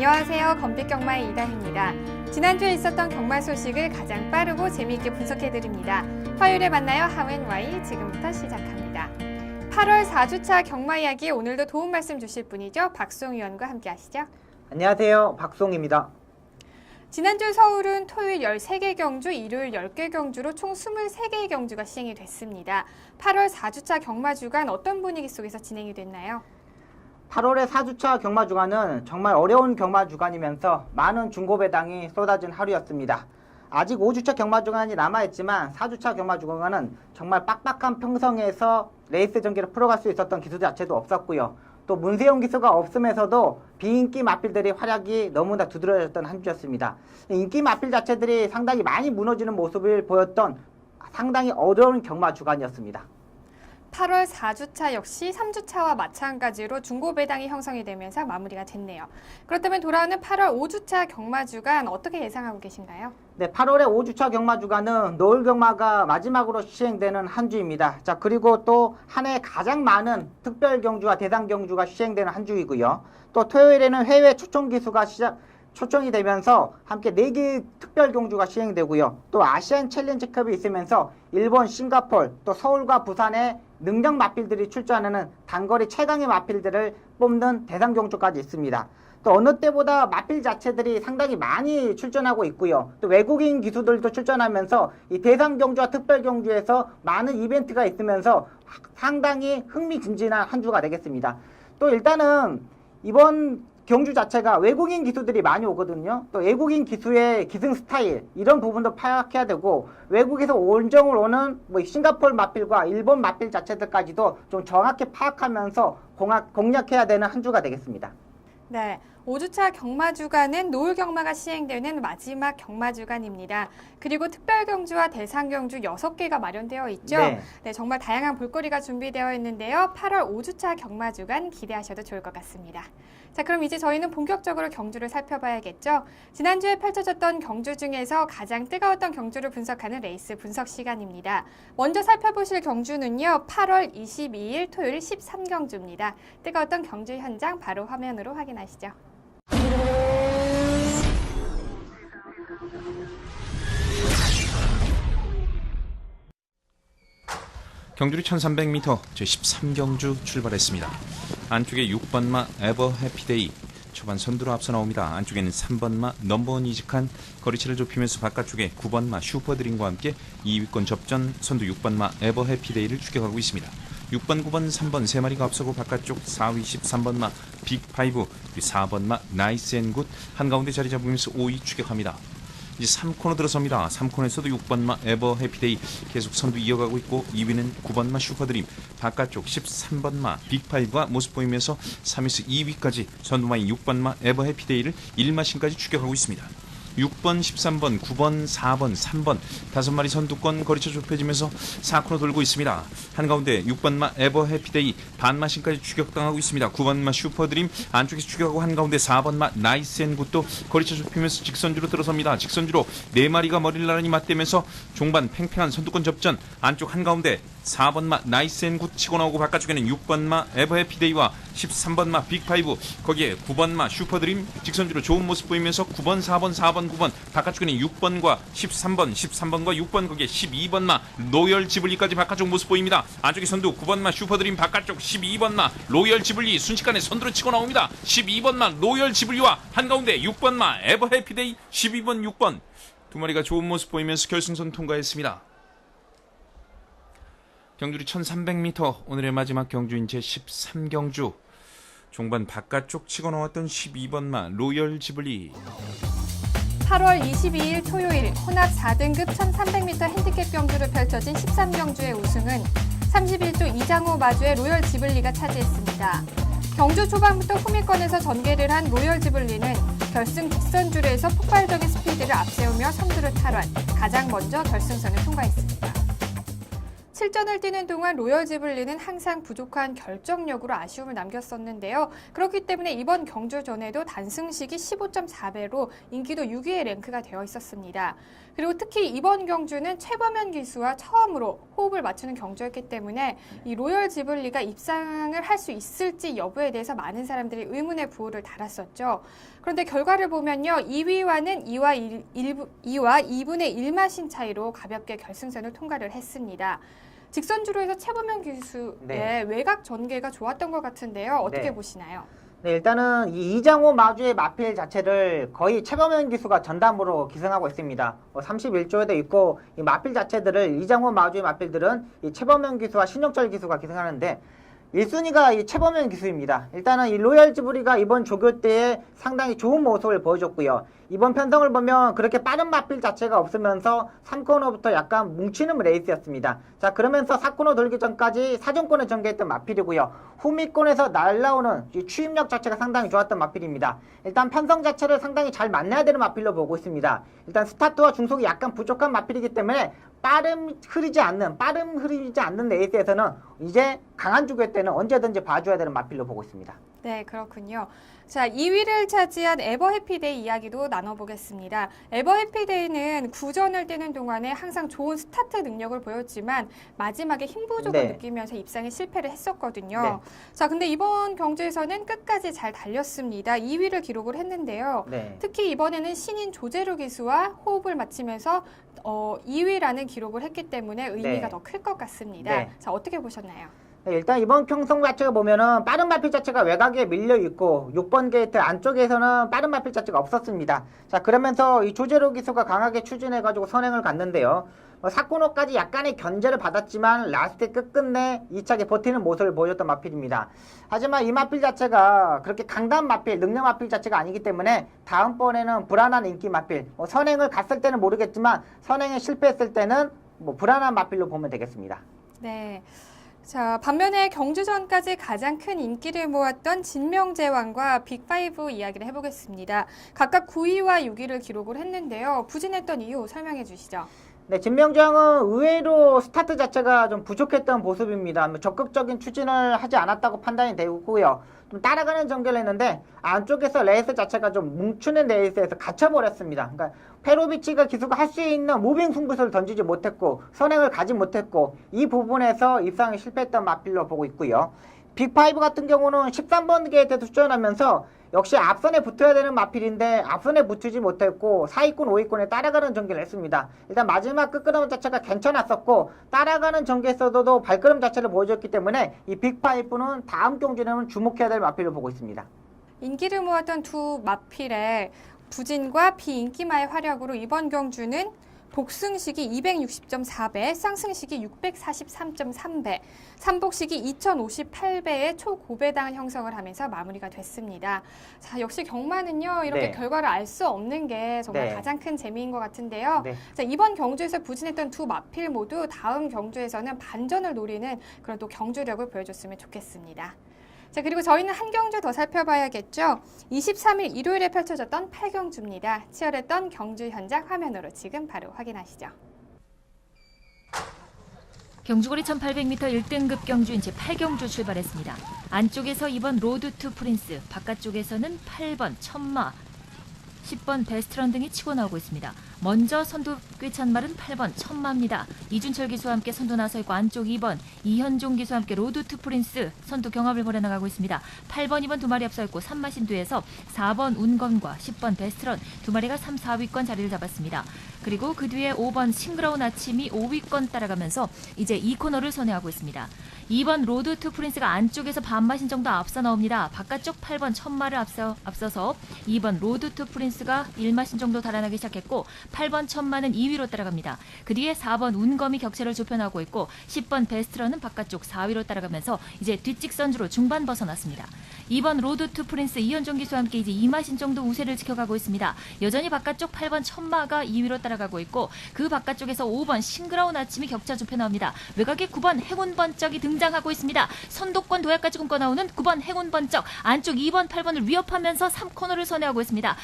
안녕하세요. 검빛경마의 이다희입니다. 지난주에 있었던 경마 소식을 가장 빠르고 재미있게 분석해드립니다. 화요일에 만나요. 하웬와이 지금부터 시작합니다. 8월 4주차 경마 이야기 오늘도 도움 말씀 주실 분이죠. 박송 위원과 함께 하시죠. 안녕하세요. 박송입니다. 지난주 서울은 토요일 13개 경주, 일요일 10개 경주로 총 23개의 경주가 시행이 됐습니다. 8월 4주차 경마 주간 어떤 분위기 속에서 진행이 됐나요? 8월의 4주차 경마 주간은 정말 어려운 경마 주간이면서 많은 중고 배당이 쏟아진 하루였습니다. 아직 5주차 경마 주간이 남아있지만 4주차 경마 주간은 정말 빡빡한 평성에서 레이스 전개를 풀어갈 수 있었던 기수 자체도 없었고요. 또 문세용 기수가 없으면서도 비인기 마필들의 활약이 너무나 두드러졌던 한 주였습니다. 인기 마필 자체들이 상당히 많이 무너지는 모습을 보였던 상당히 어려운 경마 주간이었습니다. 8월 4주차 역시 3주차와 마찬가지로 중고 배당이 형성이 되면서 마무리가 됐네요. 그렇다면 돌아오는 8월 5주차 경마 주간 어떻게 예상하고 계신가요? 네, 8월의 5주차 경마 주간은 노을 경마가 마지막으로 시행되는 한 주입니다. 자, 그리고 또 한 해 가장 많은 특별 경주와 대상 경주가 시행되는 한 주이고요. 또 토요일에는 해외 초청 기수가 초청이 되면서 함께 4개의 특별 경주가 시행되고요. 또 아시안 챌린지컵이 있으면서 일본, 싱가포르, 또 서울과 부산의 능력 마필들이 출전하는 단거리 최강의 마필들을 뽑는 대상 경주까지 있습니다. 또 어느 때보다 마필 자체들이 상당히 많이 출전하고 있고요. 또 외국인 기수들도 출전하면서 이 대상 경주와 특별 경주에서 많은 이벤트가 있으면서 상당히 흥미진진한 한 주가 되겠습니다. 또 일단은 이번 경주 자체가 외국인 기수들이 많이 오거든요. 또 외국인 기수의 기승 스타일 이런 부분도 파악해야 되고 외국에서 원정을 오는 싱가포르 마필과 일본 마필 자체들까지도 좀 정확히 파악하면서 공략해야 되는 한 주가 되겠습니다. 네, 5주차 경마 주간은 노을 경마가 시행되는 마지막 경마 주간입니다. 그리고 특별 경주와 대상 경주 6개가 마련되어 있죠. 네, 정말 다양한 볼거리가 준비되어 있는데요. 8월 5주차 경마 주간 기대하셔도 좋을 것 같습니다. 자, 그럼 이제 저희는 본격적으로 경주를 살펴봐야겠죠. 지난주에 펼쳐졌던 경주 중에서 가장 뜨거웠던 경주를 분석하는 레이스 분석 시간입니다. 먼저 살펴보실 경주는요. 8월 22일 토요일 13경주입니다. 뜨거웠던 경주 현장 바로 화면으로 확인하시죠. 경주리 1300m 제13경주 출발했습니다. 안쪽에 6번마 에버 해피데이 초반 선두로 앞서 나옵니다. 안쪽에는 3번마 넘버원 이직한 거리차를 좁히면서 바깥쪽에 9번마 슈퍼드림과 함께 2위권 접전 선두 6번마 에버 해피데이를 추격하고 있습니다. 6번, 9번, 3번 3마리가 앞서고 바깥쪽 4위 13번마 빅5 4번마 나이스앤굿 한가운데 자리 잡으면서 5위 추격합니다. 이제 3코너 들어섭니다. 3코너에서도 6번마 에버 해피데이 계속 선두 이어가고 있고 2위는 9번마 슈퍼드림 바깥쪽 13번마 빅5가 모습 보이면서 3위에서 2위까지 선두마인 6번마 에버 해피데이를 1마신까지 추격하고 있습니다. 6번, 13번, 9번, 4번, 3번 5마리 선두권 거리차 좁혀지면서 4코너 돌고 있습니다. 한가운데 6번마 에버 해피데이 반마신까지 추격당하고 있습니다. 9번마 슈퍼드림 안쪽에서 추격하고 한가운데 4번마 나이스앤굿도 거리차 좁히면서 직선주로 들어섭니다. 직선주로 4마리가 머리를 나란히 맞대면서 종반 팽팽한 선두권 접전 안쪽 한가운데 4번마 나이스앤굿 치고 나오고 바깥쪽에는 6번마 에버 해피데이와 13번마 빅5 거기에 9번마 슈퍼드림 직선주로 좋은 모습 보이면서 9번, 4번, 4번, 9번 바깥쪽에는 6번과 13번, 13번과 6번 거기에 12번마 로열 지블리까지 바깥쪽 모습 보입니다. 안쪽에 선두 9번마 슈퍼드림 바깥쪽 12번마 로열 지블리 순식간에 선두로 치고 나옵니다. 12번마 로열 지블리와 한가운데 6번마 에버 해피데이 12번, 6번 두 마리가 좋은 모습 보이면서 결승선 통과했습니다. 경주리 1300m 오늘의 마지막 경주인 제13경주 종반 바깥쪽 치고 나왔던 12번마 로열 지블리 8월 22일 토요일 혼합 4등급 1300m 핸디캡 경주를 펼쳐진 13경주의 우승은 31조 이장호 마주의 로열 지블리가 차지했습니다. 경주 초반부터 후미권에서 전개를 한 로열 지블리는 결승 직선줄에서 폭발적인 스피드를 앞세우며 선두를 탈환, 가장 먼저 결승선을 통과했습니다. 7전을 뛰는 동안 로열 지블리는 항상 부족한 결정력으로 아쉬움을 남겼었는데요. 그렇기 때문에 이번 경주전에도 단승식이 15.4배로 인기도 6위에 랭크가 되어 있었습니다. 그리고 특히 이번 경주는 최범현 기수와 처음으로 호흡을 맞추는 경주였기 때문에 이 로열 지블리가 입상을 할 수 있을지 여부에 대해서 많은 사람들이 의문의 부호를 달았었죠. 그런데 결과를 보면요. 2위와는 2와 2분의 1마신 차이로 가볍게 결승선을 통과를 했습니다. 직선주로에서 최범현 기수의 외곽 전개가 좋았던 것 같은데요. 어떻게 보시나요? 네, 일단은 이 이장호 마주의 마필 자체를 거의 최범현 기수가 전담으로 기승하고 있습니다. 31조에도 있고 이 마필 자체들을 이장호 마주의 마필들은 이 최범현 기수와 신영철 기수가 기승하는데 1순위가 이 최범현 기수입니다. 일단은 이 로열 지브리가 이번 조교 때에 상당히 좋은 모습을 보여줬고요. 이번 편성을 보면 그렇게 빠른 마필 자체가 없으면서 3코너부터 약간 뭉치는 레이스였습니다. 자, 그러면서 4코너 돌기 전까지 사정권을 전개했던 마필이고요. 후미권에서 날라오는 이 추임력 자체가 상당히 좋았던 마필입니다. 일단 편성 자체를 상당히 잘 만나야 되는 마필로 보고 있습니다. 일단 스타트와 중속이 약간 부족한 마필이기 때문에 빠름 흐리지 않는 레이스에서는 이제 강한 주교 때는 언제든지 봐줘야 되는 마필로 보고 있습니다. 네, 그렇군요. 자, 2위를 차지한 에버 해피데이 이야기도 나눠보겠습니다. 에버 해피데이는 구전을 뛰는 동안에 항상 좋은 스타트 능력을 보였지만 마지막에 힘 부족을 느끼면서 입상에 실패를 했었거든요. 자, 근데 이번 경주에서는 끝까지 잘 달렸습니다. 2위를 기록을 했는데요. 특히 이번에는 신인 조재루 기수와 호흡을 맞추면서 2위라는 기록을 했기 때문에 의미가 더 클 것 같습니다. 자, 어떻게 보셨나요? 일단 이번 평성 자체가 보면은 빠른 마필 자체가 외곽에 밀려 있고 6번 게이트 안쪽에서는 빠른 마필 자체가 없었습니다. 자, 그러면서 이 조재로 기수가 강하게 추진해가지고 선행을 갔는데요. 4코너까지 약간의 견제를 받았지만 라스트 끝끝내 이차게 버티는 모습을 보여줬던 마필입니다. 하지만 이 마필 자체가 그렇게 강단 마필, 능력 마필 자체가 아니기 때문에 다음번에는 불안한 인기 마필, 선행을 갔을 때는 모르겠지만 선행에 실패했을 때는 불안한 마필로 보면 되겠습니다. 네. 자, 반면에 경주전까지 가장 큰 인기를 모았던 진명제왕과 빅5 이야기를 해보겠습니다. 각각 9위와 6위를 기록을 했는데요. 부진했던 이유 설명해 주시죠. 네, 진명제왕은 의외로 스타트 자체가 좀 부족했던 모습입니다. 적극적인 추진을 하지 않았다고 판단이 되고요. 좀 따라가는 전개를 했는데 안쪽에서 레이스 자체가 좀 뭉치는 레이스에서 갇혀버렸습니다. 그러니까 페로비치가 기수가 할 수 있는 무빙 승부수를 던지지 못했고 선행을 가지 못했고 이 부분에서 입상에 실패했던 마필로 보고 있고요. 빅5 같은 경우는 13번 게이트에 출전하면서 역시 앞선에 붙어야 되는 마필인데 앞선에 붙이지 못했고 4위권, 5위권에 따라가는 전개를 했습니다. 일단 마지막 끝걸음 자체가 괜찮았었고 따라가는 전개에서도 발걸음 자체를 보여줬기 때문에 이 빅5는 다음 경주에는 주목해야 될 마필로 보고 있습니다. 인기를 모았던 두 마필의 부진과 비인기마의 활약으로 이번 경주는 복승식이 260.4배, 쌍승식이 643.3배, 삼복식이 2058배의 초고배당 형성을 하면서 마무리가 됐습니다. 자, 역시 경마는요, 이렇게 결과를 알 수 없는 게 정말 가장 큰 재미인 것 같은데요. 자, 이번 경주에서 부진했던 두 마필 모두 다음 경주에서는 반전을 노리는 그런 또 경주력을 보여줬으면 좋겠습니다. 자, 그리고 저희는 한 경주 더 살펴봐야겠죠. 23일 일요일에 펼쳐졌던 8경주입니다. 치열했던 경주 현장 화면으로 지금 바로 확인하시죠. 경주거리 1800m 1등급 경주인 제8경주 출발했습니다. 안쪽에서 2번 로드 투 프린스, 바깥쪽에서는 8번 천마, 10번 베스트런 등이 치고 나오고 있습니다. 먼저 선두 꿰찬 말은 8번 천마입니다. 이준철 기수와 함께 선두 나서 있고 안쪽 2번 이현종 기수와 함께 로드 투 프린스 선두 경합을 벌여나가고 있습니다. 8번, 2번 두 마리 앞서 있고 3마신 뒤에서 4번 운건과 10번 베스트런 두 마리가 3, 4위권 자리를 잡았습니다. 그리고 그 뒤에 5번 싱그러운 아침이 5위권 따라가면서 이제 2코너를 선회하고 있습니다. 2번 로드 투 프린스가 안쪽에서 반마신 정도 앞서 나옵니다. 바깥쪽 8번 천마를 앞서서 2번 로드 투 프린스가 1마신 정도 달아나기 시작했고 8번 천마는 2위로 따라갑니다. 그 뒤에 4번 운검이 격차를 좁혀나가고 있고 10번 베스트런은 바깥쪽 4위로 따라가면서 이제 뒷직선주로 중반 벗어났습니다. 2번 로드 투 프린스 이현종 기수와 함께 이제 2마신 정도 우세를 지켜가고 있습니다. 여전히 바깥쪽 8번 천마가 2위로 따라가고 있고 그 바깥쪽에서 5번 싱그러운 아침이 격차 좁혀 나옵니다. 외곽에 9번 행운 번쩍이 등장하고 있습니다. 선두권 도약까지 꿈꿔 나오는 9번 행운 번쩍 안쪽 2번 8번을 위협하면서 3코너를 선회하고 있습니다.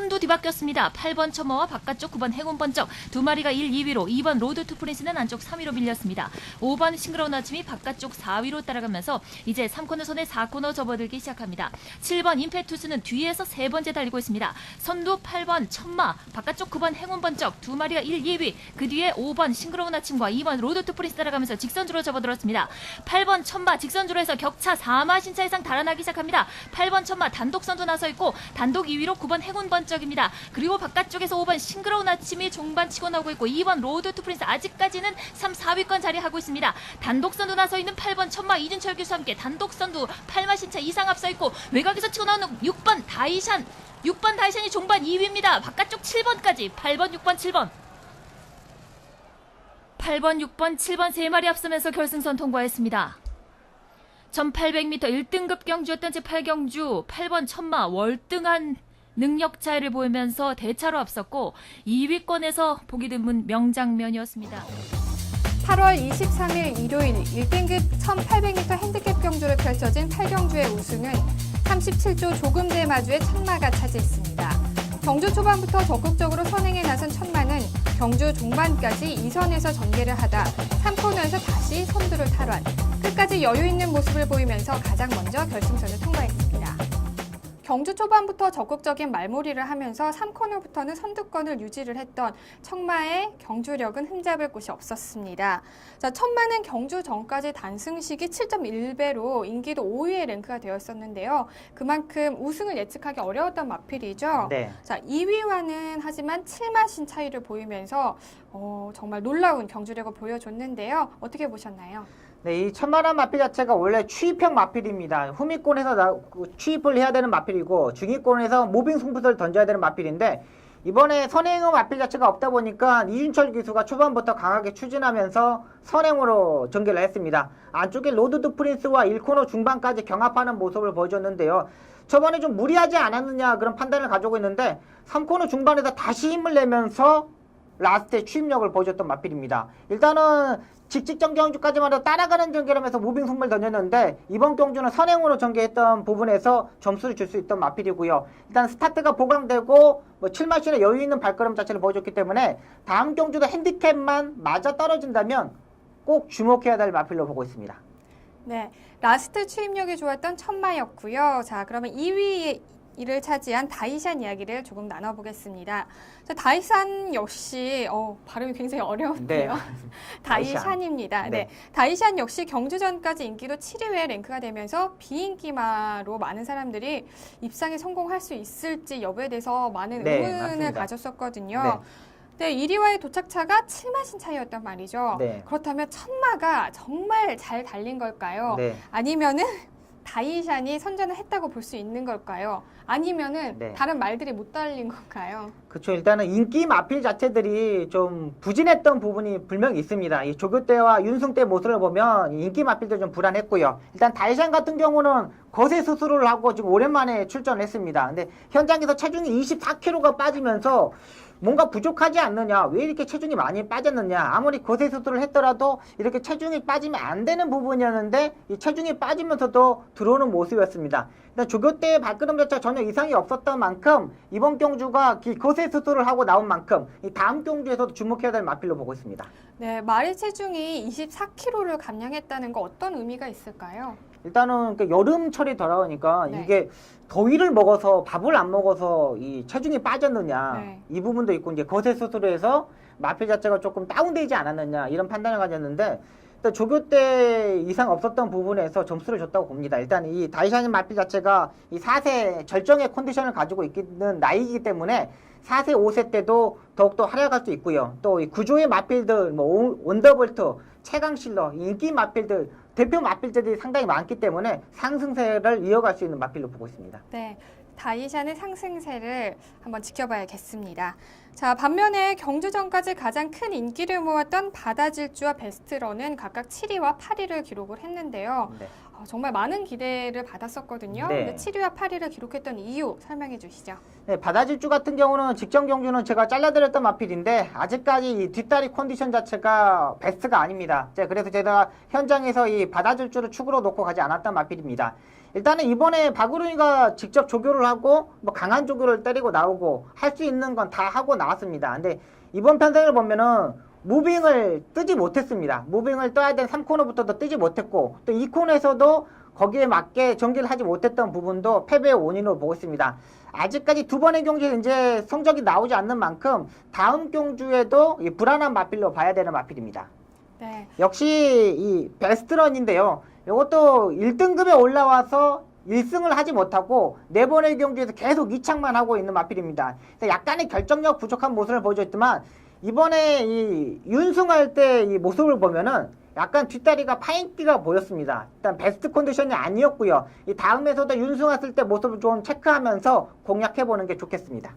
선두 뒤바뀌었습니다. 8번 첨머와 바깥쪽 9번 행운 번쩍 두 마리가 1, 2위로 2번 로드 투 프린스는 안쪽 3위로 밀렸습니다. 5번 싱그러운 아침이 바깥쪽 4위로 따라가면서 이제 3코너 선에 4코너 접어들기 시작합니다. 7번 임페투스는 뒤에서 세 번째 달리고 있습니다. 선두 8번 첨마, 바깥쪽 9번 행운 번쩍 두 마리가 1, 2위, 그 뒤에 5번 싱그러운 아침과 2번 로드 투 프린스 따라가면서 직선주로 접어들었습니다. 8번 첨마 직선주로 해서 격차 4마신차 이상 달아나기 시작합니다. 8번 첨마 단독 선두 나서 있고 단독 2위로 9번 행운 번쩍입니다. 그리고 바깥쪽에서 5번 싱그러운 아침이 종반 치고 나오고 있고 2번 로드 투 프린스 아직까지는 3, 4위권 자리하고 있습니다. 단독 선두 나서 있는 8번 첨마 이준철 교수와 함께 단독 선두 8마신차 이상 앞서 있고 외곽에서 치고 나오는 6번 다이샨 6번 다이샨이 종반 2위입니다. 바깥쪽 7번까지 8번, 6번, 7번 8번, 6번, 7번 세 마리 앞서면서 결승선 통과했습니다. 1800m 1등급 경주였던 제8경주 8번 첨마 월등한 능력 차이를 보이면서 대차로 앞섰고 2위권에서 보기 드문 명장면이었습니다. 8월 23일 일요일 1등급 1800m 핸디캡 경주를 펼쳐진 8경주의 우승은 37조 조금제 마주의 천마가 차지했습니다. 경주 초반부터 적극적으로 선행에 나선 천마는 경주 종반까지 2선에서 전개를 하다 3코너에서 다시 선두를 탈환, 끝까지 여유 있는 모습을 보이면서 가장 먼저 결승선을 통과했습니다. 경주 초반부터 적극적인 말몰이를 하면서 3코너부터는 선두권을 유지를 했던 천마의 경주력은 흠잡을 곳이 없었습니다. 자, 천마는 경주 전까지 단승 시기 7.1배로 인기도 5위에 랭크가 되었었는데요. 그만큼 우승을 예측하기 어려웠던 마필이죠. 네. 자, 2위와는 하지만 7마신 차이를 보이면서 정말 놀라운 경주력을 보여줬는데요. 어떻게 보셨나요? 네, 이 천마란 마필 자체가 원래 추입형 마필입니다. 후미권에서 추입을 해야 되는 마필이고 중위권에서 모빙 승부수를 던져야 되는 마필인데 이번에 선행형 마필 자체가 없다 보니까 이준철 기수가 초반부터 강하게 추진하면서 선행으로 전개를 했습니다. 안쪽에 로드 프린스와 1코너 중반까지 경합하는 모습을 보여줬는데요. 저번에 좀 무리하지 않았느냐 그런 판단을 가지고 있는데 3코너 중반에서 다시 힘을 내면서 라스트의 추입력을 보여줬던 마필입니다. 일단은 직직전 경주까지만 해도 따라가는 전개를 하면서 무빙 승부를 던졌는데 이번 경주는 선행으로 전개했던 부분에서 점수를 줄 수 있던 마필이고요. 일단 스타트가 보강되고 7마신의 여유 있는 발걸음 자체를 보여줬기 때문에 다음 경주도 핸디캡만 맞아 떨어진다면 꼭 주목해야 될 마필로 보고 있습니다. 네, 라스트 추임력이 좋았던 천마였고요. 자, 그러면 2위를 차지한 다이샨 이야기를 조금 나눠보겠습니다. 자, 다이샨 역시 발음이 굉장히 어려운데요. 네. 다이샨입니다. 네. 네. 다이샨 역시 경주전까지 인기도 7위에 랭크가 되면서 비인기마로 많은 사람들이 입상에 성공할 수 있을지 여부에 대해서 많은 네, 의문을 맞습니다. 가졌었거든요. 네, 1위와의 도착차가 7마신 차이였단 말이죠. 네. 그렇다면 천마가 정말 잘 달린 걸까요? 네. 아니면은 다이샨이 선전을 했다고 볼 수 있는 걸까요? 아니면은 네. 다른 말들이 못 달린 건가요? 그렇죠. 일단은 인기 마필 자체들이 좀 부진했던 부분이 분명히 있습니다. 이 조교대와 윤승대 모습을 보면 인기 마필도 좀 불안했고요. 일단 다이샨 같은 경우는 거세 수술을 하고 지금 오랜만에 출전을 했습니다. 근데 현장에서 체중이 24kg가 빠지면서 뭔가 부족하지 않느냐, 왜 이렇게 체중이 많이 빠졌느냐, 아무리 거세 수술을 했더라도 이렇게 체중이 빠지면 안 되는 부분이었는데 이 체중이 빠지면서도 들어오는 모습이었습니다. 일단 조교대의 발걸음 자체가 전혀 이상이 없었던 만큼 이번 경주가 거세 수술을 하고 나온 만큼 이 다음 경주에서도 주목해야 될 마필로 보고 있습니다. 네, 말의 체중이 24kg를 감량했다는 거 어떤 의미가 있을까요? 일단은 여름철이 돌아오니까 네. 이게 더위를 먹어서 밥을 안 먹어서 이 체중이 빠졌느냐 네. 이 부분도 있고 이제 거세 수술을 해서 마필 자체가 조금 다운되지 않았느냐 이런 판단을 가졌는데 일단 조교대 이상 없었던 부분에서 점수를 줬다고 봅니다. 일단 이 다이샤닌 마필 자체가 이 4세 절정의 컨디션을 가지고 있는 나이이기 때문에 4세, 5세 때도 더욱더 활약할 수 있고요. 또 이 구조의 마필들, 원더볼트, 최강실러, 인기 마필들, 대표 마필들이 상당히 많기 때문에 상승세를 이어갈 수 있는 마필로 보고 있습니다. 네, 다이샨의 상승세를 한번 지켜봐야겠습니다. 자, 반면에 경주전까지 가장 큰 인기를 모았던 바다질주와 베스트런은 각각 7위와 8위를 기록을 했는데요. 네. 정말 많은 기대를 받았었거든요. 네. 근데 7위와 8위를 기록했던 이유 설명해 주시죠. 네, 바다질주 같은 경우는 직전 경주는 제가 잘라드렸던 마필인데 아직까지 이 뒷다리 컨디션 자체가 베스트가 아닙니다. 그래서 제가 현장에서 이 바다질주를 축으로 놓고 가지 않았던 마필입니다. 일단은 이번에 박우run이가 직접 조교를 하고 뭐 강한 조교를 때리고 나오고 할 수 있는 건 다 하고 나왔습니다. 근데 이번 편성을 보면은 무빙을 뜨지 못했습니다. 무빙을 떠야 되는 3코너부터도 뜨지 못했고 또 2코너에서도 거기에 맞게 전개를 하지 못했던 부분도 패배의 원인으로 보고 있습니다. 아직까지 두 번의 경기에 이제 성적이 나오지 않는 만큼 다음 경주에도 이 불안한 마필로 봐야 되는 마필입니다. 네. 역시 이 베스트런인데요. 이것도 1등급에 올라와서 1승을 하지 못하고 네 번의 경기에서 계속 이착만 하고 있는 마필입니다. 약간의 결정력 부족한 모습을 보여줬지만 이번에 이 윤승할 때 이 모습을 보면은 약간 뒷다리가 파인기가 보였습니다. 일단 베스트 컨디션이 아니었고요. 이 다음에서도 윤승했을 때 모습을 좀 체크하면서 공략해보는 게 좋겠습니다.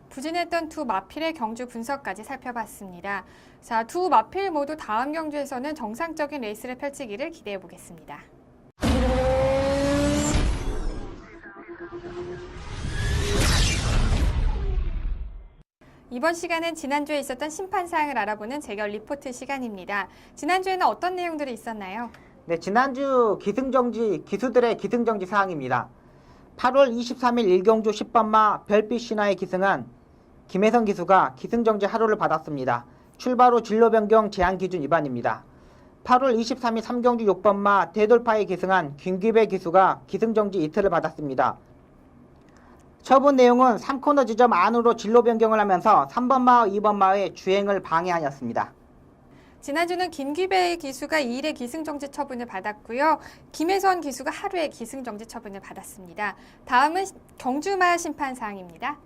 부진했던 두 마필의 경주 분석까지 살펴봤습니다. 자, 두 마필 모두 다음 경주에서는 정상적인 레이스를 펼치기를 기대해 보겠습니다. 이번 시간은 지난주에 있었던 심판 사항을 알아보는 재결 리포트 시간입니다. 지난주에는 어떤 내용들이 있었나요? 네, 지난주 기승정지 기수들의 기승정지 사항입니다. 8월 23일 1경주 10번마 별빛 신화에 기승한 김혜성 기수가 기승정지 하루를 받았습니다. 출발 후 진로 변경 제한 기준 위반입니다. 8월 23일 3경주 6번마 대돌파에 기승한 김기배 기수가 기승정지 이틀을 받았습니다. 처분 내용은 3코너 지점 안으로 진로 변경을 하면서 3번마와 2번마의 주행을 방해하였습니다. 지난주는 김기배 기수가 2일의 기승정지 처분을 받았고요. 김혜선 기수가 하루의 기승정지 처분을 받았습니다. 다음은 경주마 심판 사항입니다.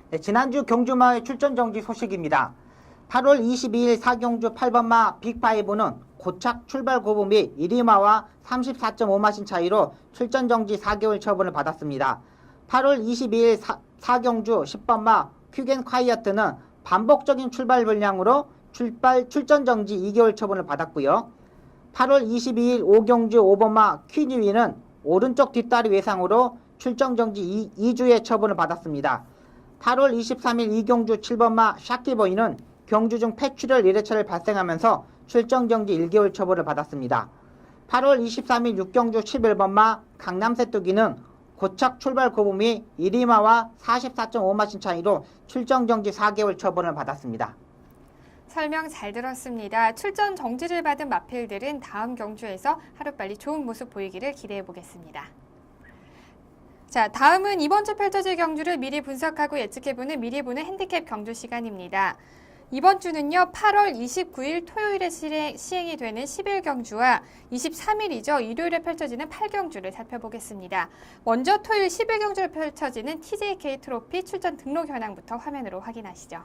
네, 지난주 경주마의 출전 정지 소식입니다. 8월 22일 4경주 8번마 빅5는 고착 출발 거부 및 1위마와 34.5마신 차이로 출전 정지 4개월 처분을 받았습니다. 8월 22일 4경주 10번마 퀵앤 콰이어트는 반복적인 출발 불량으로 출전 정지 2개월 처분을 받았고요. 8월 22일 5경주 5번마 퀴니위는 오른쪽 뒷다리 외상으로 출전 정지 2주의 처분을 받았습니다. 8월 23일 2경주 7번마 샤키보이는 경주 중 폐출혈 1회차를 발생하면서 출전 정지 1개월 처분을 받았습니다. 8월 23일 6경주 11번마 강남세뚜기는 고착 출발 거부 및 1위마와 44.5마신 차이로 출전 정지 4개월 처분을 받았습니다. 설명 잘 들었습니다. 출전 정지를 받은 마필들은 다음 경주에서 하루빨리 좋은 모습 보이기를 기대해 보겠습니다. 자, 다음은 이번 주 펼쳐질 경주를 미리 분석하고 예측해보는 미리 보는 핸디캡 경주 시간입니다. 이번 주는요, 8월 29일 토요일에 시행이 되는 11경주와 23일이죠, 일요일에 펼쳐지는 8경주를 살펴보겠습니다. 먼저 토요일 11경주를 펼쳐지는 TJK 트로피 출전 등록 현황부터 화면으로 확인하시죠.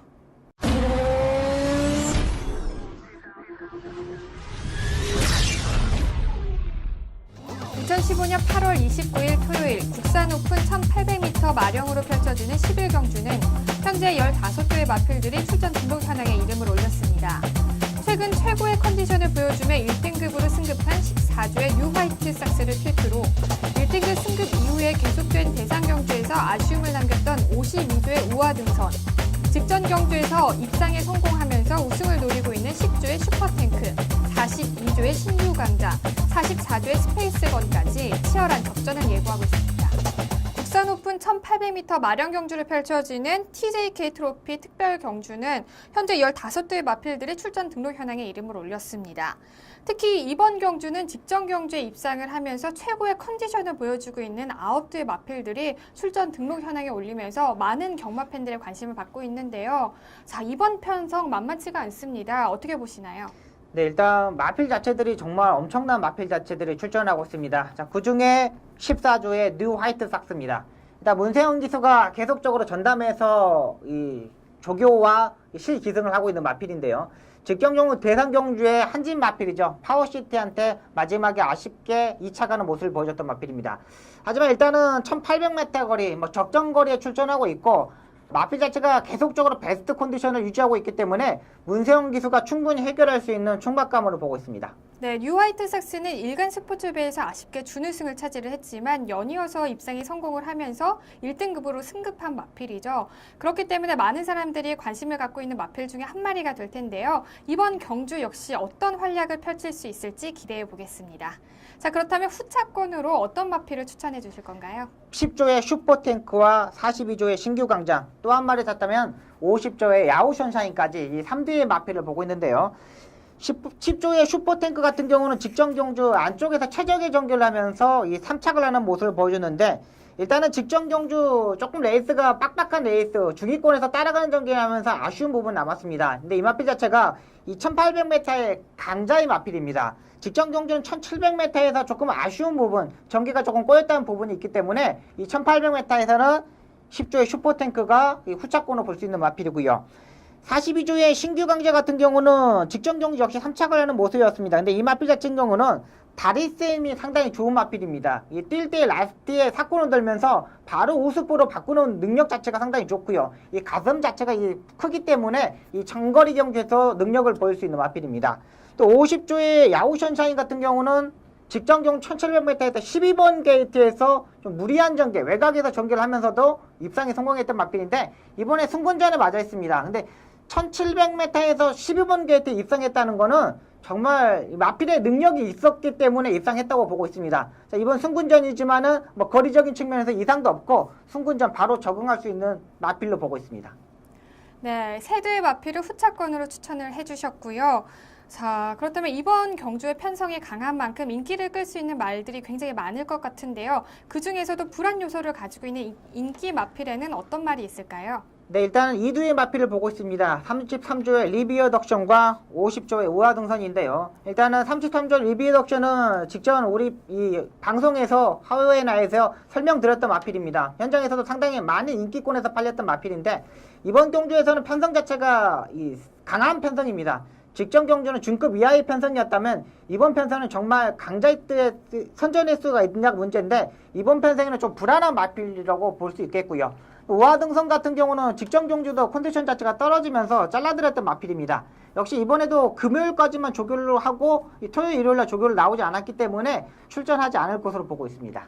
2015년 8월 29일 토요일 국산 오픈 1800m 마령으로 펼쳐지는 11경주는 현재 15조의 마필들이 출전 등록 현황에 이름을 올렸습니다. 최근 최고의 컨디션을 보여주며 1등급으로 승급한 14조의 뉴 화이트 삭스를 필두로 1등급 승급 이후에 계속된 대상 경주에서 아쉬움을 남겼던 52조의 우아 등선, 직전 경주에서 입상에 성공하면서 우승을 노리고 있는 10조의 슈퍼탱크, 42조의 신유강자, 44조의 스페이스건까지 치열한 접전을 예고하고 있습니다. 국산 오픈 1800m 마령 경주를 펼쳐지는 TJK 트로피 특별 경주는 현재 15도의 마필들이 출전 등록 현황에 이름을 올렸습니다. 특히 이번 경주는 직전 경주에 입상을 하면서 최고의 컨디션을 보여주고 있는 9도의 마필들이 출전 등록 현황에 올리면서 많은 경마 팬들의 관심을 받고 있는데요. 자, 이번 편성 만만치가 않습니다. 어떻게 보시나요? 네, 일단 마필 자체들이 정말 엄청난 마필 자체들이 출전하고 있습니다. 자, 그 중에 14조의 뉴 화이트 삭스입니다. 일단 문세영 기수가 계속적으로 전담해서 이 조교와 실기승을 하고 있는 마필인데요. 직경 경우 대상 경주의 한진 마필이죠. 파워시티한테 마지막에 아쉽게 2차 가는 모습을 보여줬던 마필입니다. 하지만 일단은 1800m 거리, 적정 거리에 출전하고 있고 마필 자체가 계속적으로 베스트 컨디션을 유지하고 있기 때문에 문세영 기수가 충분히 해결할 수 있는 충박감으로 보고 있습니다. 네, 뉴 화이트 삭스는 일간 스포츠배에서 아쉽게 준우승을 차지를 했지만 연이어서 입상에 성공을 하면서 1등급으로 승급한 마필이죠. 그렇기 때문에 많은 사람들이 관심을 갖고 있는 마필 중에 한 마리가 될 텐데요. 이번 경주 역시 어떤 활약을 펼칠 수 있을지 기대해 보겠습니다. 자, 그렇다면 후차권으로 어떤 마필을 추천해 주실 건가요? 10조의 슈퍼탱크와 42조의 신규 강장, 또 한 마리 샀다면 50조의 야오션샤인까지 이 3대의 마필을 보고 있는데요. 10조의 슈퍼탱크 같은 경우는 직전 경주 안쪽에서 최적의 전개를 하면서 이 3착을 하는 모습을 보여주는데, 일단은 직전 경주 조금 레이스가 빡빡한 레이스, 중위권에서 따라가는 전개를 하면서 아쉬운 부분 남았습니다. 근데 이 마필 자체가 2800m의 강자의 마필입니다. 직전 경주는 1700m에서 조금 아쉬운 부분, 전개가 조금 꼬였다는 부분이 있기 때문에 이 1800m에서는 10조의 슈퍼탱크가 후차권으로 볼 수 있는 마필이고요. 42조의 신규 강자 같은 경우는 직전 경주 역시 3착을 하는 모습이었습니다. 근데 이 마필 자체인 경우는 다리 쌤이 상당히 좋은 마필입니다. 이 뛸 때 라스트에 사건을 들면서 바로 우습으로 바꾸는 능력 자체가 상당히 좋고요. 이 가슴 자체가 크기 때문에 이 장거리 경주에서 능력을 보일 수 있는 마필입니다. 또 50조의 야오션샤인 같은 경우는 직전 경주 1700m에서 12번 게이트에서 좀 무리한 전개, 외곽에서 전개를 하면서도 입상에 성공했던 마필인데, 이번에 승군전에 맞아 있습니다. 근데 1700m에서 12번 게이트에 입상했다는 거는 정말 마필의 능력이 있었기 때문에 입상했다고 보고 있습니다. 자, 이번 승군전이지만은 뭐 거리적인 측면에서 이상도 없고 승군전 바로 적응할 수 있는 마필로 보고 있습니다. 네, 세두의 마필을 후차권으로 추천을 해주셨고요. 자, 그렇다면 이번 경주의 편성이 강한 만큼 인기를 끌 수 있는 말들이 굉장히 많을 것 같은데요. 그 중에서도 불안 요소를 가지고 있는 인기 마필에는 어떤 말이 있을까요? 네, 일단은 2두의 마필을 보고 있습니다. 33조의 리비어 덕션과 50조의 우하등선인데요. 일단은 33조 리비어 덕션은 직전 우리 이 방송에서 하웨나에서 설명드렸던 마필입니다. 현장에서도 상당히 많은 인기권에서 팔렸던 마필인데, 이번 경주에서는 편성 자체가 강한 편성입니다. 직전 경주는 중급 이하의 편성이었다면 이번 편성은 정말 강자의 뜻에 선전할 수가 있느냐가 문제인데, 이번 편성에는 좀 불안한 마필이라고 볼 수 있겠고요. 우하등선 같은 경우는 직전 경주도 컨디션 자체가 떨어지면서 잘라들였던 마필입니다. 역시 이번에도 금요일까지만 조교를 하고 토요일, 일요일날 조교를 나오지 않았기 때문에 출전하지 않을 것으로 보고 있습니다.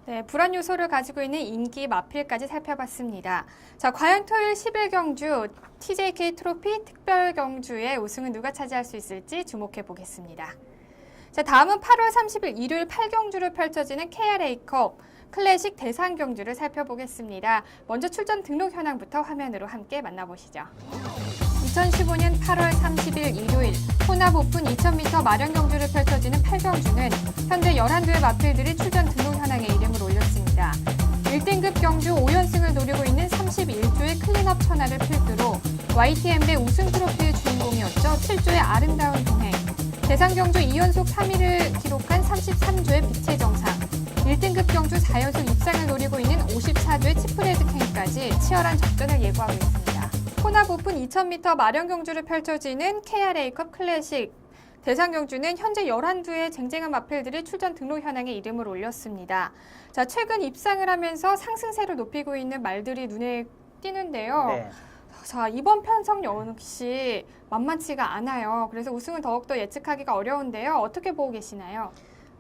네, 불안 요소를 가지고 있는 인기 마필까지 살펴봤습니다. 자, 과연 토요일 10일 경주 TJK 트로피 특별 경주의 우승은 누가 차지할 수 있을지 주목해 보겠습니다. 자, 다음은 8월 30일 일요일 8경주로 펼쳐지는 KRA컵 클래식 대상 경주를 살펴보겠습니다. 먼저 출전 등록 현황부터 화면으로 함께 만나보시죠. 2015년 8월 30일 일요일 혼합 오픈 2000m 마련 경주를 펼쳐지는 8경주는 현재 11두의 마필들이 출전 등록 현황에 이름을 올렸습니다. 1등급 경주 5연승을 노리고 있는 31조의 클린업 천하를 필두로 YTM배 우승 트로피의 주인공이었죠. 7조의 아름다운 동행, 대상 경주 2연속 3위를 기록한 33조의 빛의 정상, 1등급 경주 4연속 입상을 노리고 있는 54조의 치프레드 캔까지 치열한 접전을 예고하고 있습니다. 혼합 오픈 2000m 마련 경주를 펼쳐지는 KRA컵 클래식 대상 경주는 현재 11두의 쟁쟁한 마필들이 출전 등록 현황에 이름을 올렸습니다. 자, 최근 입상을 하면서 상승세를 높이고 있는 말들이 눈에 띄는데요. 네. 자, 이번 편성 역시 만만치가 않아요. 그래서 우승은 더욱더 예측하기가 어려운데요. 어떻게 보고 계시나요?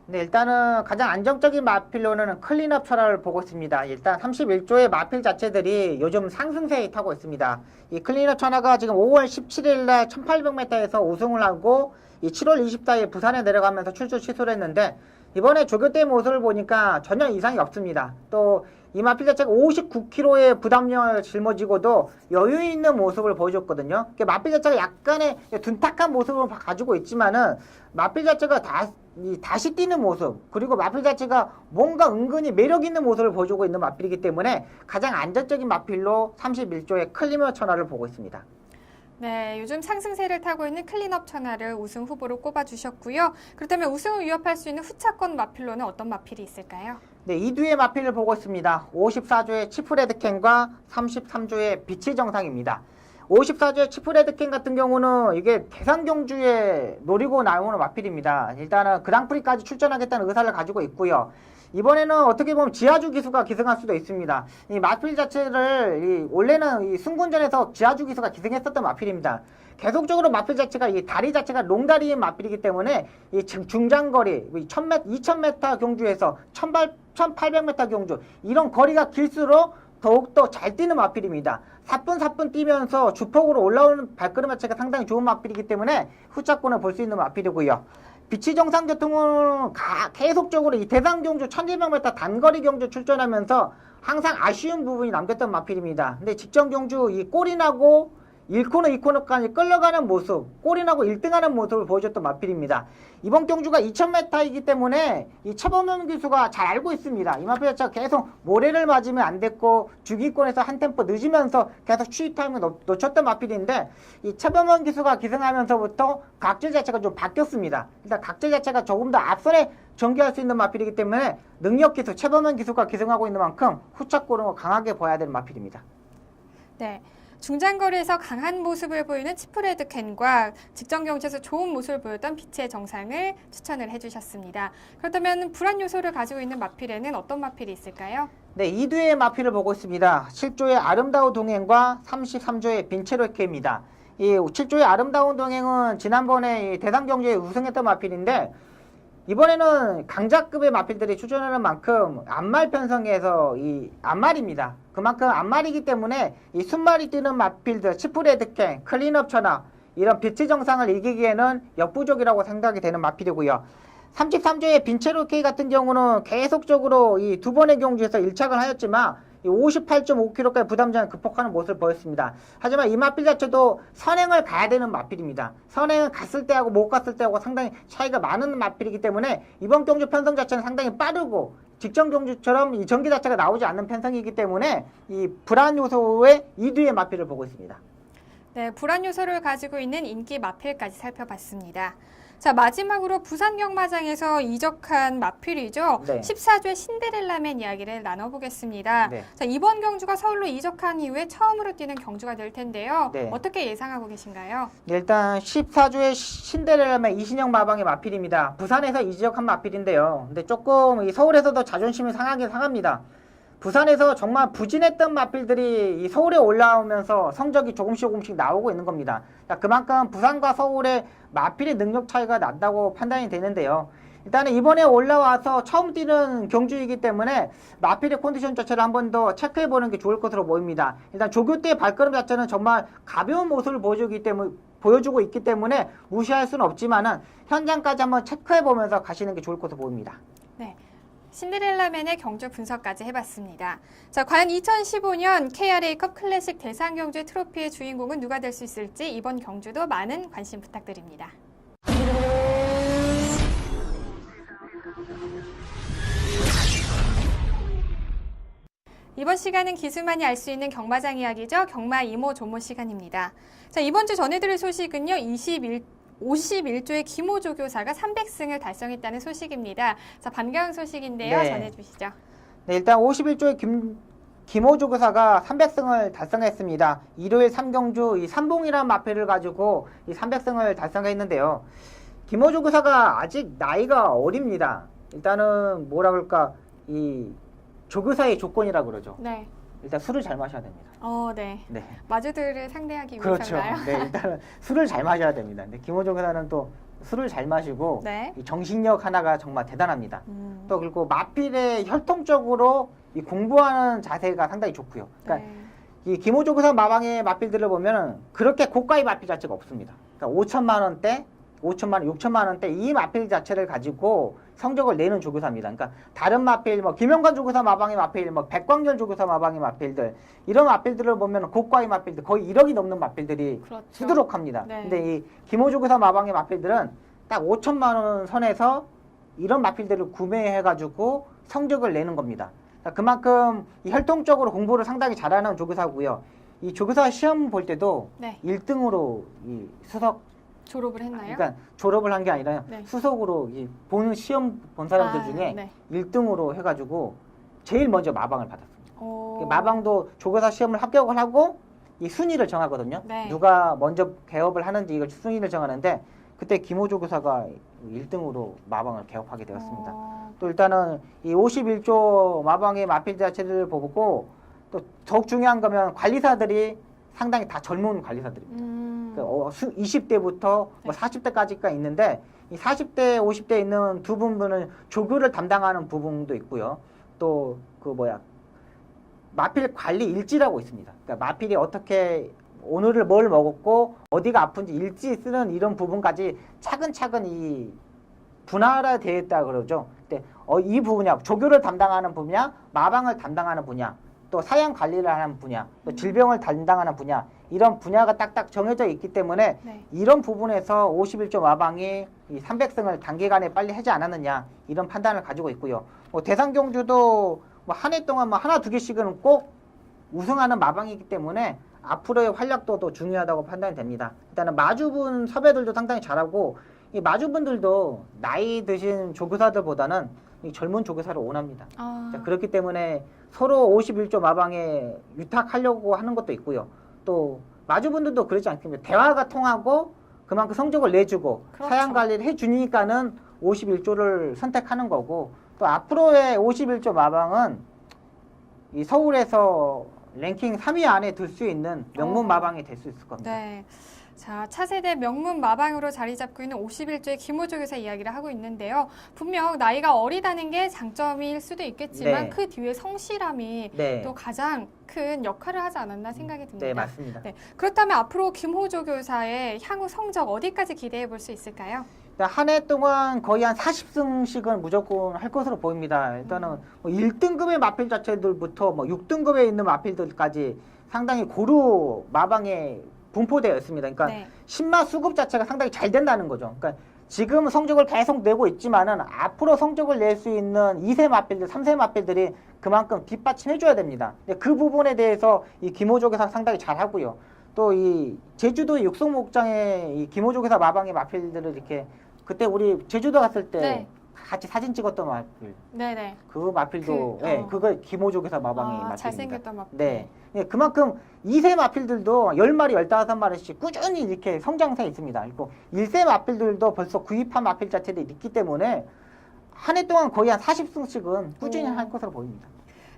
네, 일단은 가장 안정적인 마필로는 클린업 철학을 보고 있습니다. 일단 31조의 마필 자체들이 요즘 상승세에 타고 있습니다. 이 클린업 천하가 지금 5월 17일 날 1800m에서 우승을 하고 이 7월 24일 부산에 내려가면서 출전 취소를 했는데, 이번에 조교대 모습을 보니까 전혀 이상이 없습니다. 또 이 마필 자체가 59kg의 부담력을 짊어지고도 여유 있는 모습을 보여줬거든요. 마필 자체가 약간의 둔탁한 모습을 가지고 있지만은 마필 자체가 다시 뛰는 모습, 그리고 마필 자체가 뭔가 은근히 매력 있는 모습을 보여주고 있는 마필이기 때문에 가장 안정적인 마필로 31조의 클리너 천하를 보고 있습니다. 네, 요즘 상승세를 타고 있는 클린업 천하를 우승 후보로 꼽아주셨고요. 그렇다면 우승을 위협할 수 있는 후차권 마필로는 어떤 마필이 있을까요? 네, 2두의 마필을 보고 있습니다. 54조의 치프레드캔과 33조의 빛의 정상입니다. 54조의 치프레드캔 같은 경우는 이게 대상 경주에 노리고 나오는 마필입니다. 일단은 그랑프리까지 출전하겠다는 의사를 가지고 있고요. 이번에는 어떻게 보면 지하주 기수가 기승할 수도 있습니다. 이 마필 자체를 원래는 이 승군전에서 지하주 기수가 기승했었던 마필입니다. 계속적으로 마필 자체가 이 다리 자체가 롱다리인 마필이기 때문에 이 중장거리 2000m 경주에서 1800m 경주 이런 거리가 길수록 더욱더 잘 뛰는 마필입니다. 사뿐사뿐 뛰면서 주폭으로 올라오는 발걸음 자체가 상당히 좋은 마필이기 때문에 후차권을 볼 수 있는 마필이고요. 비치 정상 계통은 계속적으로 이 대상 경주 1200m 단거리 경주 출전하면서 항상 아쉬운 부분이 남겼던 마필입니다. 근데 직전 경주 이 골이 나고 1코너, 2코너까지 끌려가는 모습, 골이 나고 1등하는 모습을 보여줬던 마필입니다. 이번 경주가 2000m이기 때문에 이 최범현 기수가 잘 알고 있습니다. 이 마필 자체가 계속 모래를 맞으면 안 됐고 주기권에서 한 템포 늦으면서 계속 추이 타임을 놓쳤던 마필인데 이 최범현 기수가 기승하면서부터 각질 자체가 좀 바뀌었습니다. 일단 각질 자체가 조금 더 앞선에 전개할 수 있는 마필이기 때문에 능력 기수, 최범현 기수가 기승하고 있는 만큼 후착골은 강하게 보여야 되는 마필입니다. 네. 중장거리에서 강한 모습을 보이는 치프레드 캔과 직전 경주에서 좋은 모습을 보였던 빛의 정상을 추천을 해주셨습니다. 그렇다면 불안 요소를 가지고 있는 마필에는 어떤 마필이 있을까요? 네, 2두의 마필을 보고 있습니다. 7조의 아름다운 동행과 33조의 빈체로케입니다. 이 7조의 아름다운 동행은 지난번에 대상 경주에 우승했던 마필인데 이번에는 강자급의 마필들이 출전하는 만큼 앞말 편성에서 이 앞말입니다. 그만큼 앞말이기 때문에 이 순말이 뛰는 마필들, 치프레드캔, 클린업 천하 이런 빛의 정상을 이기기에는 역부족이라고 생각이 되는 마필이고요. 33조의 빈체로케이 같은 경우는 계속적으로 이 두 번의 경주에서 1착을 하였지만 58.5km까지 부담장을 극복하는 모습을 보였습니다. 하지만 이 마필 자체도 선행을 가야 되는 마필입니다. 선행을 갔을 때하고 못 갔을 때하고 상당히 차이가 많은 마필이기 때문에 이번 경주 편성 자체는 상당히 빠르고 직전 경주처럼 이 전기 자체가 나오지 않는 편성이기 때문에 이 불안 요소의 2두의 마필을 보고 있습니다. 네, 불안 요소를 가지고 있는 인기 마필까지 살펴봤습니다. 자, 마지막으로 부산 경마장에서 이적한 마필이죠. 네. 14조의 신데렐라맨 이야기를 나눠보겠습니다. 네. 자, 이번 경주가 서울로 이적한 이후에 처음으로 뛰는 경주가 될 텐데요. 네. 어떻게 예상하고 계신가요? 네, 일단 14조의 신데렐라맨 이신영 마방의 마필입니다. 부산에서 이적한 마필인데요. 근데 조금 이 서울에서도 자존심이 상하긴 상합니다. 부산에서 정말 부진했던 마필들이 이 서울에 올라오면서 성적이 조금씩 나오고 있는 겁니다. 자, 그만큼 부산과 서울의 마필의 능력 차이가 난다고 판단이 되는데요. 일단은 이번에 올라와서 처음 뛰는 경주이기 때문에 마필의 컨디션 자체를 한 번 더 체크해보는 게 좋을 것으로 보입니다. 일단 조교 때의 발걸음 자체는 정말 가벼운 모습을 보여주고 있기 때문에 무시할 수는 없지만은 현장까지 한번 체크해보면서 가시는 게 좋을 것으로 보입니다. 네. 신데렐라맨의 경주 분석까지 해봤습니다. 자, 과연 2015년 KRA컵 클래식 대상 경주 트로피의 주인공은 누가 될 수 있을지 이번 경주도 많은 관심 부탁드립니다. 이번 시간은 기수만이 알 수 있는 경마장 이야기죠. 경마 이모 조모 시간입니다. 자, 이번 주 전해드릴 소식은요. 51조의 김호조 교사가 300승을 달성했다는 소식입니다. 자, 반가운 소식인데요. 네. 전해주시죠. 네, 일단 51조의 김호조 교사가 300승을 달성했습니다. 일요일 3경주 이 삼봉이라는 마필을 가지고 이 300승을 달성했는데요. 김호조 교사가 아직 나이가 어립니다. 일단은 뭐라 그럴까 이 조교사의 조건이라 그러죠. 네. 일단 술을 잘 마셔야 됩니다. 네. 네. 마주들을 상대하기 그렇죠. 위해서인가요? 네, 일단은 술을 잘 마셔야 됩니다. 근데 김호조 교사는 또 술을 잘 마시고 네. 이 정신력 하나가 정말 대단합니다. 또 그리고 마필의 혈통적으로 이 공부하는 자세가 상당히 좋고요. 그러니까 네. 이 김호조 교사 마방의 마필들을 보면 그렇게 고가의 마필 자체가 없습니다. 그러니까 5천만 원대, 5천만 원, 6천만 원대 이 마필 자체를 가지고 성적을 내는 조교사입니다. 그러니까 다른 마필, 뭐 김영관 조교사 마방의 마필, 뭐 백광열 조교사 마방의 마필들 이런 마필들을 보면 고가의 마필들 거의 1억이 넘는 마필들이 그렇죠. 수두룩합니다. 네. 근데 이 김호조 교사 마방의 마필들은 딱 5천만 원 선에서 이런 마필들을 구매해가지고 성적을 내는 겁니다. 그만큼 이 혈통적으로 공부를 상당히 잘하는 조교사고요. 이 조교사 시험 볼 때도 네. 1등으로 이 수석 졸업을 했나요? 그러니까 졸업을 한 게 아니라 네. 수석으로 이 보는 시험 본 사람들 중에 네. 1등으로 해가지고 제일 먼저 마방을 받았습니다. 오. 마방도 조교사 시험을 합격을 하고 이 순위를 정하거든요. 네. 누가 먼저 개업을 하는지 이걸 순위를 정하는데 그때 김호조 교사가 1등으로 마방을 개업하게 되었습니다. 또 일단은 이 51조 마방의 마필 자체를 보고 또 더욱 중요한 거면 관리사들이 상당히 다 젊은 관리사들입니다. 20대부터 네. 뭐 40대까지가 있는데 이 40대, 50대 있는 두 분은 조교를 담당하는 부분도 있고요. 또 그 마필 관리 일지라고 있습니다. 그러니까 마필이 어떻게 오늘을 뭘 먹었고 어디가 아픈지 일지 쓰는 이런 부분까지 차근차근 이 분할되어 있다 그러죠. 근데 이 분야, 조교를 담당하는 분야, 마방을 담당하는 분야, 또 사양 관리를 하는 분야, 또 질병을 담당하는 분야, 이런 분야가 딱딱 정해져 있기 때문에 네. 이런 부분에서 51조 마방이 이 300승을 단기간에 빨리 하지 않았느냐, 이런 판단을 가지고 있고요. 대상경주도 한 해 동안 하나 두 개씩은 꼭 우승하는 마방이기 때문에 앞으로의 활약도도 중요하다고 판단이 됩니다. 일단은 마주분 섭외들도 상당히 잘하고, 이 마주분들도 나이 드신 조교사들보다는 이 젊은 조교사를 원합니다. 자, 그렇기 때문에 서로 51조 마방에 유탁하려고 하는 것도 있고요. 또 마주분들도 그렇지 않습니까? 대화가 통하고 그만큼 성적을 내주고 그렇죠. 사양 관리를 해주니까는 51조를 선택하는 거고, 또 앞으로의 51조 마방은 이 서울에서 랭킹 3위 안에 들 수 있는 명문 마방이 될 수 있을 겁니다. 네. 자, 차세대 명문 마방으로 자리 잡고 있는 51조의 김호조 교사 이야기를 하고 있는데요. 분명 나이가 어리다는 게 장점일 수도 있겠지만 네. 그 뒤에 성실함이 네. 또 가장 큰 역할을 하지 않았나 생각이 듭니다. 네, 맞습니다. 네. 그렇다면 앞으로 김호조 교사의 향후 성적 어디까지 기대해 볼 수 있을까요? 한 해 동안 거의 한 40승씩은 무조건 할 것으로 보입니다. 일단은 1등급의 마필 자체들부터 6등급에 있는 마필들까지 상당히 고루 마방에 분포되어 있습니다. 그러니까 네. 신마 수급 자체가 상당히 잘 된다는 거죠. 그러니까 지금 성적을 계속 내고 있지만은 앞으로 성적을 낼 수 있는 2세 마필들, 3세 마필들이 그만큼 뒷받침해줘야 됩니다. 그 부분에 대해서 이 김호조 교사 상당히 잘하고요. 또 이 제주도 육성목장에 이 김호조 교사 마방의 마필들을 이렇게 그때 우리 제주도 갔을 때 네. 같이 사진 찍었던 마필, 네네. 그 마필도 그, 그거 김호조 교사 마방의 마필입니다. 잘생겼던 마필. 네. 네, 그만큼 2세 마필들도 10마리, 15마리씩 꾸준히 이렇게 성장세에 있습니다. 그리고 1세 마필들도 벌써 구입한 마필 자체들이 있기 때문에 한 해 동안 거의 한 40승씩은 꾸준히 할 것으로 보입니다.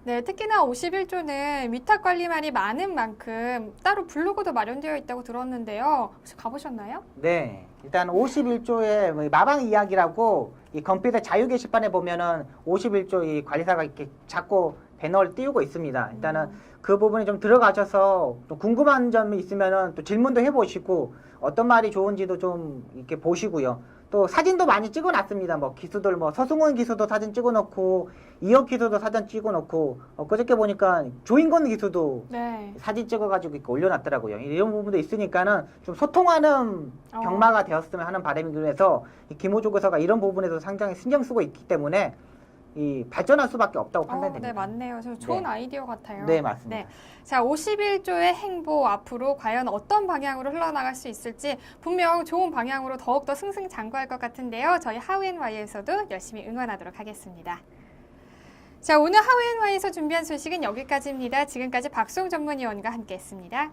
네, 특히나 51조는 위탁 관리말이 많은 만큼 따로 블로그도 마련되어 있다고 들었는데요. 혹시 가보셨나요? 네. 일단 51조의 마방 이야기라고 이 컴퓨터 자유 게시판에 보면은 51조 이 관리사가 이렇게 자꾸 배너를 띄우고 있습니다. 일단은 그 부분에 좀 들어가셔서 좀 궁금한 점이 있으면은 또 질문도 해보시고 어떤 말이 좋은지도 좀 이렇게 보시고요. 또 사진도 많이 찍어놨습니다. 기수들 서승원 기수도 사진 찍어놓고 이혁 기수도 사진 찍어놓고 그저께 보니까 조인건 기수도 네. 사진 찍어가지고 이렇게 올려놨더라고요. 이런 부분도 있으니까는 좀 소통하는 경마가 되었으면 하는 바람이기로 해서 이 김호조 교사가 이런 부분에서 상당히 신경 쓰고 있기 때문에 이 발전할 수밖에 없다고 판단됩니다. 네, 맞네요. 저 좋은 네. 아이디어 같아요. 네, 맞습니다. 네. 자, 51조의 행보 앞으로 과연 어떤 방향으로 흘러나갈 수 있을지 분명 좋은 방향으로 더욱더 승승장구할 것 같은데요. 저희 하우앤와이에서도 열심히 응원하도록 하겠습니다. 자, 오늘 하우앤와이에서 준비한 소식은 여기까지입니다. 지금까지 박수홍 전문위원과 함께했습니다.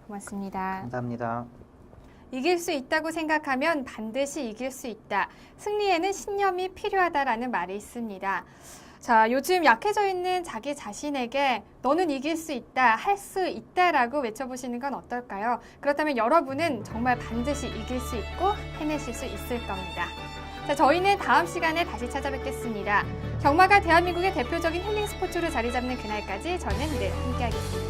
고맙습니다. 감사합니다. 이길 수 있다고 생각하면 반드시 이길 수 있다. 승리에는 신념이 필요하다라는 말이 있습니다. 자, 요즘 약해져 있는 자기 자신에게 너는 이길 수 있다, 할 수 있다라고 외쳐보시는 건 어떨까요? 그렇다면 여러분은 정말 반드시 이길 수 있고 해내실 수 있을 겁니다. 자, 저희는 다음 시간에 다시 찾아뵙겠습니다. 경마가 대한민국의 대표적인 힐링 스포츠로 자리 잡는 그날까지 저는 늘 함께하겠습니다.